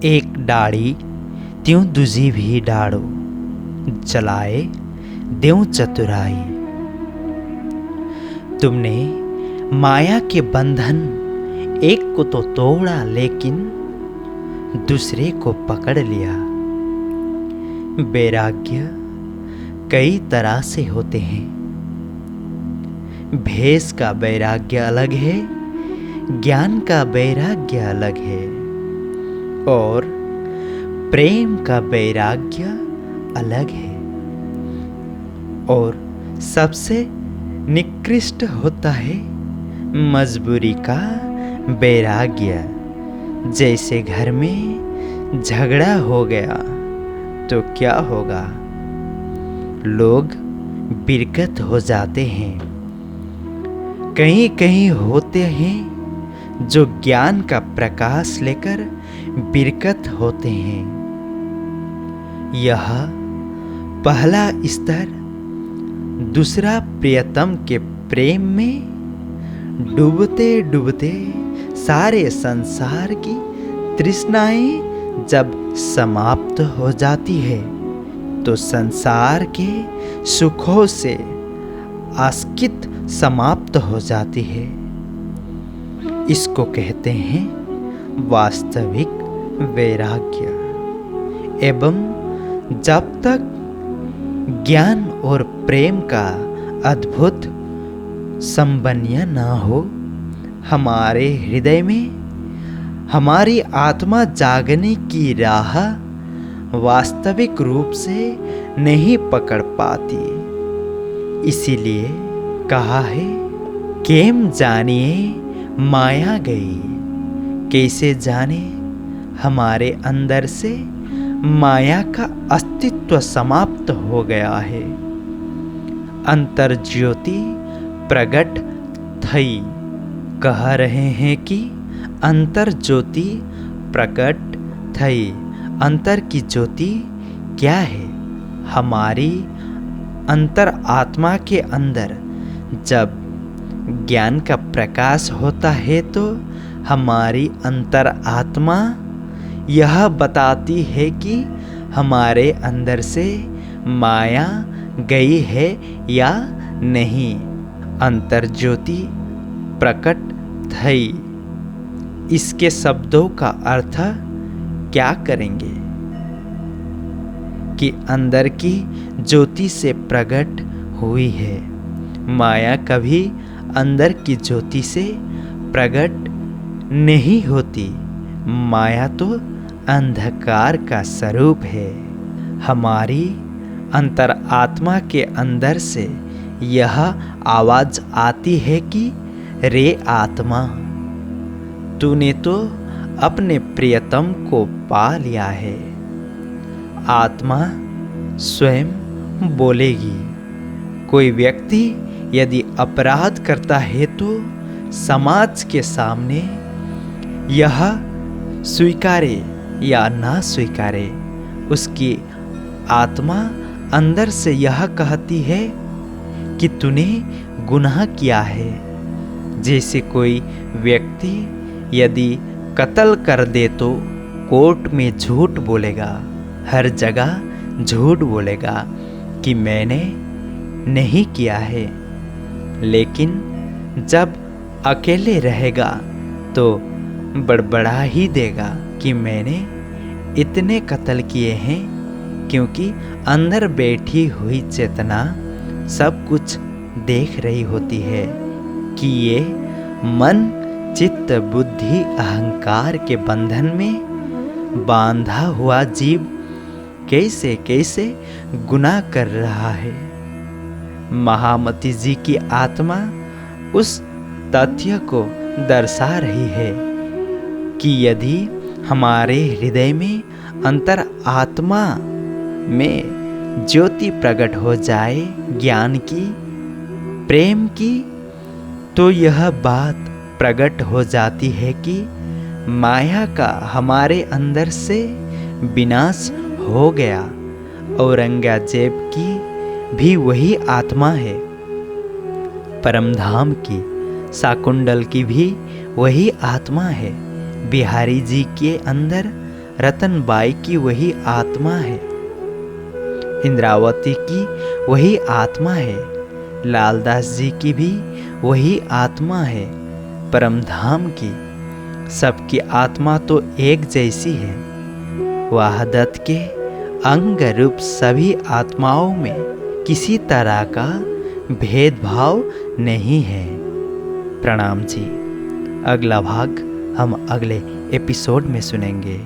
एक डाड़ी त्यों दूजी भी डाड़ो, जलाए देऊं चतुराई। तुमने माया के बंधन एक को तो तोड़ा, लेकिन दूसरे को पकड़ लिया। वैराग्य कई तरह से होते हैं। भेष का वैराग्य अलग है, ज्ञान का वैराग्य अलग है, और प्रेम का वैराग्य अलग है। और सबसे निकृष्ट होता है मजबूरी का वैराग्य। जैसे घर में झगड़ा हो गया तो क्या होगा, लोग बिरकत हो जाते हैं। कहीं कहीं होते हैं जो ज्ञान का प्रकाश लेकर बिरकत होते हैं। यह पहला स्तर। दूसरा, प्रियतम के प्रेम में डूबते डूबते सारे संसार की तृष्णाएं जब समाप्त हो जाती है तो संसार के सुखों से आसक्ति समाप्त हो जाती है। इसको कहते हैं वास्तविक वैराग्य। एवं जब तक ज्ञान और प्रेम का अद्भुत संबंध न हो हमारे हृदय में, हमारी आत्मा जागने की राह वास्तविक रूप से नहीं पकड़ पाती। इसीलिए कहा है, केम जानिए माया गई। कैसे जाने, हमारे अंदर से माया का अस्तित्व समाप्त हो गया है। अंतर ज्योति प्रकट थई। कह रहे हैं कि अंतर ज्योति प्रकट थई। अंतर की ज्योति क्या है? हमारी अंतर आत्मा के अंदर जब ज्ञान का प्रकाश होता है तो हमारी अंतर आत्मा यह बताती है कि हमारे अंदर से माया गई है या नहीं। अंतर ज्योति प्रकट थई। इसके शब्दों का अर्थ क्या करेंगे कि अंदर की ज्योति से प्रकट हुई है। माया कभी अंदर की ज्योति से प्रकट नहीं होती। माया तो अंधकार का स्वरूप है। हमारी अंतर आत्मा के अंदर से यह आवाज आती है कि रे आत्मा, तूने तो अपने प्रियतम को पा लिया है। आत्मा स्वयं बोलेगी। कोई व्यक्ति यदि अपराध करता है तो समाज के सामने यह स्वीकारे या ना स्वीकारे, उसकी आत्मा अंदर से यह कहती है कि तूने गुनाह किया है। जैसे कोई व्यक्ति यदि कत्ल कर दे तो कोर्ट में झूठ बोलेगा, हर जगह झूठ बोलेगा कि मैंने नहीं किया है। लेकिन जब अकेले रहेगा तो बड़बड़ा ही देगा कि मैंने इतने कत्ल किए हैं, क्योंकि अंदर बैठी हुई चेतना सब कुछ देख रही होती है कि ये मन चित्त बुद्धि अहंकार के बंधन में बांधा हुआ जीव कैसे कैसे गुनाह कर रहा है। महामती जी की आत्मा उस तथ्य को दर्शा रही है कि यदि हमारे हृदय में अंतर आत्मा में ज्योति प्रकट हो जाए ज्ञान की, प्रेम की, तो यह बात प्रकट हो जाती है कि माया का हमारे अंदर से विनाश हो गया। औरंगजेब की भी वही आत्मा है, परमधाम की शाकुंतल की भी वही आत्मा है। बिहारी जी के अंदर रतनबाई की वही आत्मा है, इंद्रावती की वही आत्मा है, लालदास जी की भी वही आत्मा है, परमधाम की सबकी आत्मा तो एक जैसी है। वहदत के अंग रूप सभी आत्माओं में किसी तरह का भेदभाव नहीं है। प्रणाम जी। अगला भाग हम अगले एपिसोड में सुनेंगे।